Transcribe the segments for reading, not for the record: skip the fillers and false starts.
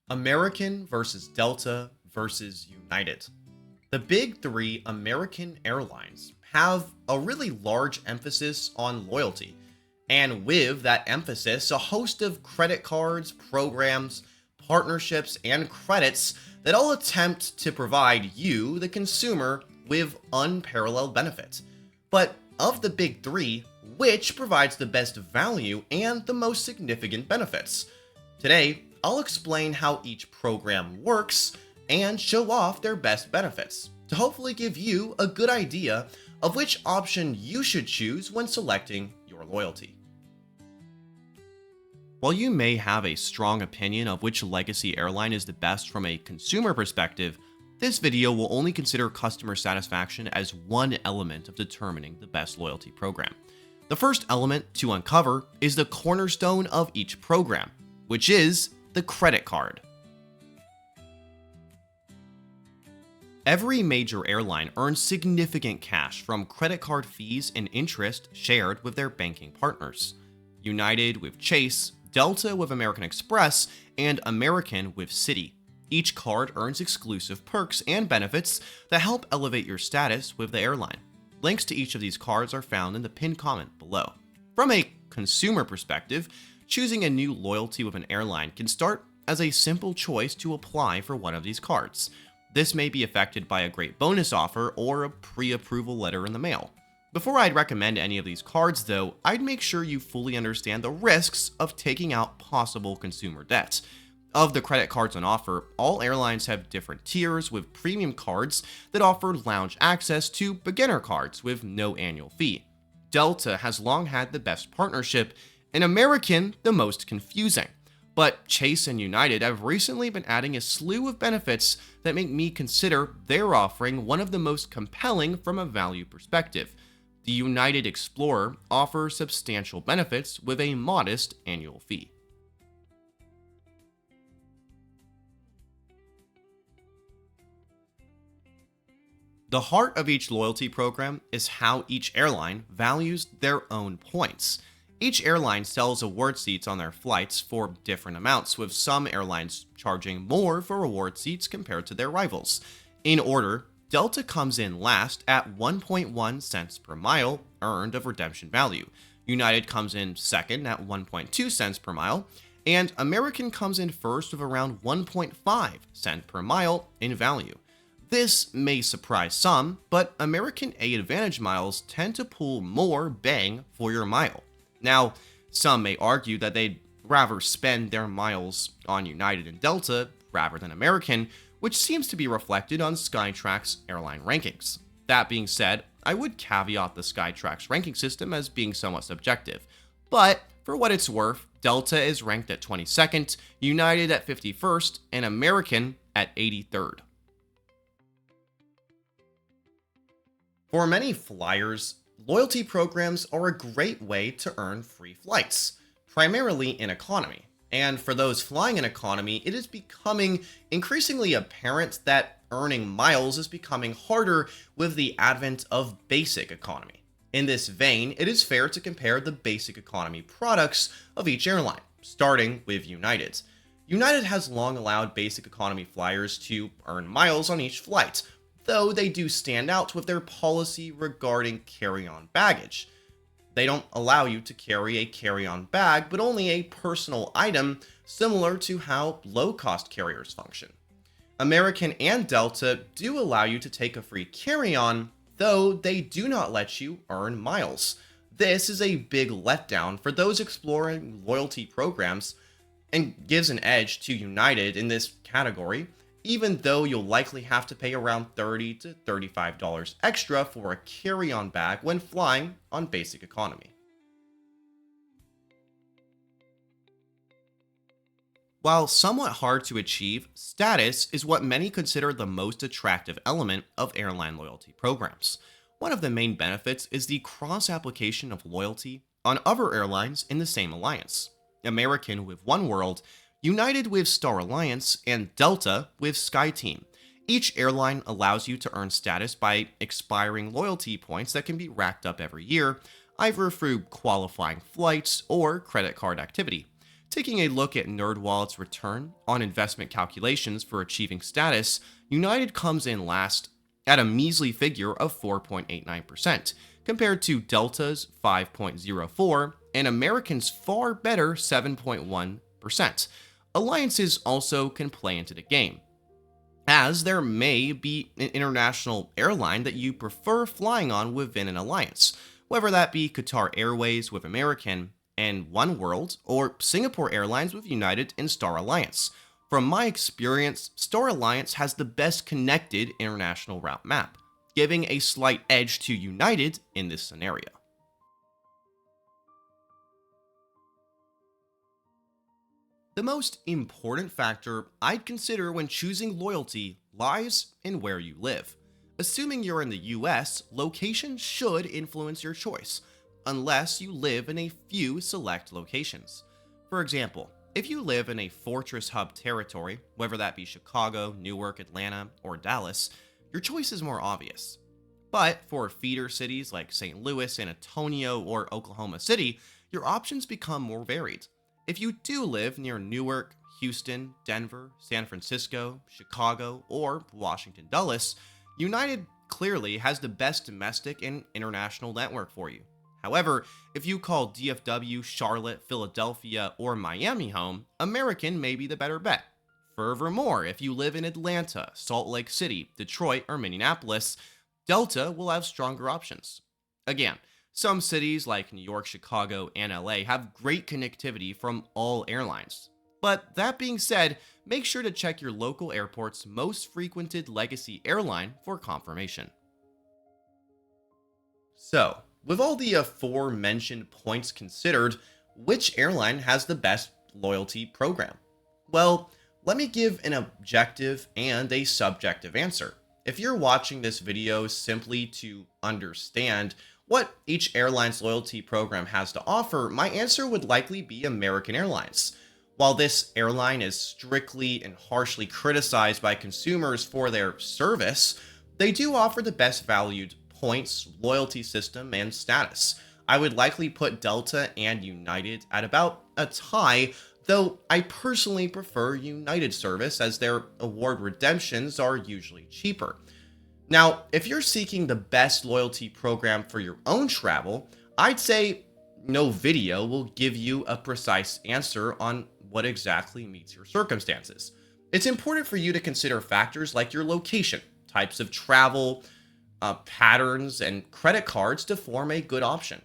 American versus Delta versus United. The big three American airlines have a really large emphasis on loyalty. And with that emphasis, a host of credit cards, programs, partnerships, and credits that all attempt to provide you, the consumer, with unparalleled benefits. But of the big three, which provides the best value and the most significant benefits? Today, I'll explain how each program works and show off their best benefits to hopefully give you a good idea of which option you should choose when selecting your loyalty. While you may have a strong opinion of which legacy airline is the best from a consumer perspective, this video will only consider customer satisfaction as one element of determining the best loyalty program. The first element to uncover is the cornerstone of each program, which is the credit card. Every major airline earns significant cash from credit card fees and interest shared with their banking partners. United with Chase, Delta with American Express, and American with Citi. Each card earns exclusive perks and benefits that help elevate your status with the airline. Links to each of these cards are found in the pinned comment below. From a consumer perspective, choosing a new loyalty with an airline can start as a simple choice to apply for one of these cards. This may be affected by a great bonus offer or a pre-approval letter in the mail. Before I'd recommend any of these cards though, I'd make sure you fully understand the risks of taking out possible consumer debts. Of the credit cards on offer, all airlines have different tiers, with premium cards that offer lounge access to beginner cards with no annual fee. Delta has long had the best partnership, and American the most confusing. But Chase and United have recently been adding a slew of benefits that make me consider their offering one of the most compelling from a value perspective. The United Explorer offers substantial benefits with a modest annual fee. The heart of each loyalty program is how each airline values their own points. Each airline sells award seats on their flights for different amounts, with some airlines charging more for award seats compared to their rivals. In order, Delta comes in last at 1.1 cents per mile earned of redemption value. United comes in second at 1.2 cents per mile, and American comes in first with around 1.5 cents per mile in value. This may surprise some, but American Aadvantage miles tend to pull more bang for your mile. Now, some may argue that they'd rather spend their miles on United and Delta rather than American, which seems to be reflected on Skytrax's airline rankings. That being said, I would caveat the Skytrax ranking system as being somewhat subjective. But for what it's worth, Delta is ranked at 22nd, United at 51st, and American at 83rd. For many flyers, loyalty programs are a great way to earn free flights, primarily in economy. And for those flying in economy, it is becoming increasingly apparent that earning miles is becoming harder with the advent of basic economy. In this vein, it is fair to compare the basic economy products of each airline, starting with United. United has long allowed basic economy flyers to earn miles on each flight, though they do stand out with their policy regarding carry-on baggage. They don't allow you to carry a carry-on bag, but only a personal item, similar to how low-cost carriers function. American and Delta do allow you to take a free carry-on, though they do not let you earn miles. This is a big letdown for those exploring loyalty programs and gives an edge to United in this category, even though you'll likely have to pay around $30 to $35 extra for a carry-on bag when flying on basic economy. While somewhat hard to achieve, status is what many consider the most attractive element of airline loyalty programs. One of the main benefits is the cross-application of loyalty on other airlines in the same alliance. American with oneworld, United with Star Alliance, and Delta with SkyTeam. Each airline allows you to earn status by expiring loyalty points that can be racked up every year, either through qualifying flights or credit card activity. Taking a look at NerdWallet's return on investment calculations for achieving status, United comes in last at a measly figure of 4.89%, compared to Delta's 5.04% and American's far better 7.1%. Alliances also can play into the game, as there may be an international airline that you prefer flying on within an alliance, whether that be Qatar Airways with American and Oneworld, or Singapore Airlines with United and Star Alliance. From my experience, Star Alliance has the best connected international route map, giving a slight edge to United in this scenario. The most important factor I'd consider when choosing loyalty lies in where you live. Assuming you're in the US, location should influence your choice, unless you live in a few select locations. For example, if you live in a fortress hub territory, whether that be Chicago, Newark, Atlanta, or Dallas, your choice is more obvious. But for feeder cities like St. Louis, San Antonio, or Oklahoma City, your options become more varied. If you do live near Newark, Houston, Denver, San Francisco, Chicago, or Washington Dulles, United clearly has the best domestic and international network for you. However, if you call DFW, Charlotte, Philadelphia, or Miami home, American may be the better bet. Furthermore, if you live in Atlanta, Salt Lake City, Detroit, or Minneapolis, Delta will have stronger options. Again, some cities like New York, Chicago, and LA have great connectivity from all airlines. But that being said, make sure to check your local airport's most frequented legacy airline for confirmation. So, with all the aforementioned points considered, which airline has the best loyalty program? Well, let me give an objective and a subjective answer. If you're watching this video simply to understand what each airline's loyalty program has to offer, my answer would likely be American Airlines. While this airline is strictly and harshly criticized by consumers for their service, they do offer the best valued points, loyalty system, and status. I would likely put Delta and United at about a tie, though I personally prefer United service as their award redemptions are usually cheaper. Now, if you're seeking the best loyalty program for your own travel, I'd say no video will give you a precise answer on what exactly meets your circumstances. It's important for you to consider factors like your location, types of travel, patterns, and credit cards to form a good option.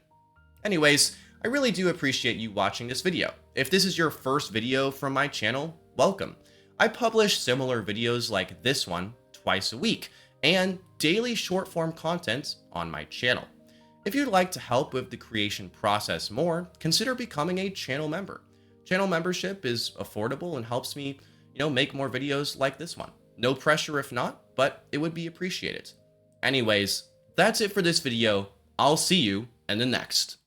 Anyways, I really do appreciate you watching this video. If this is your first video from my channel, welcome. I publish similar videos like this one twice a week, and daily short form content on my channel. If you'd like to help with the creation process more, consider becoming a channel member. Channel membership is affordable and helps me, make more videos like this one. No pressure if not, but it would be appreciated. Anyways, that's it for this video. I'll see you in the next.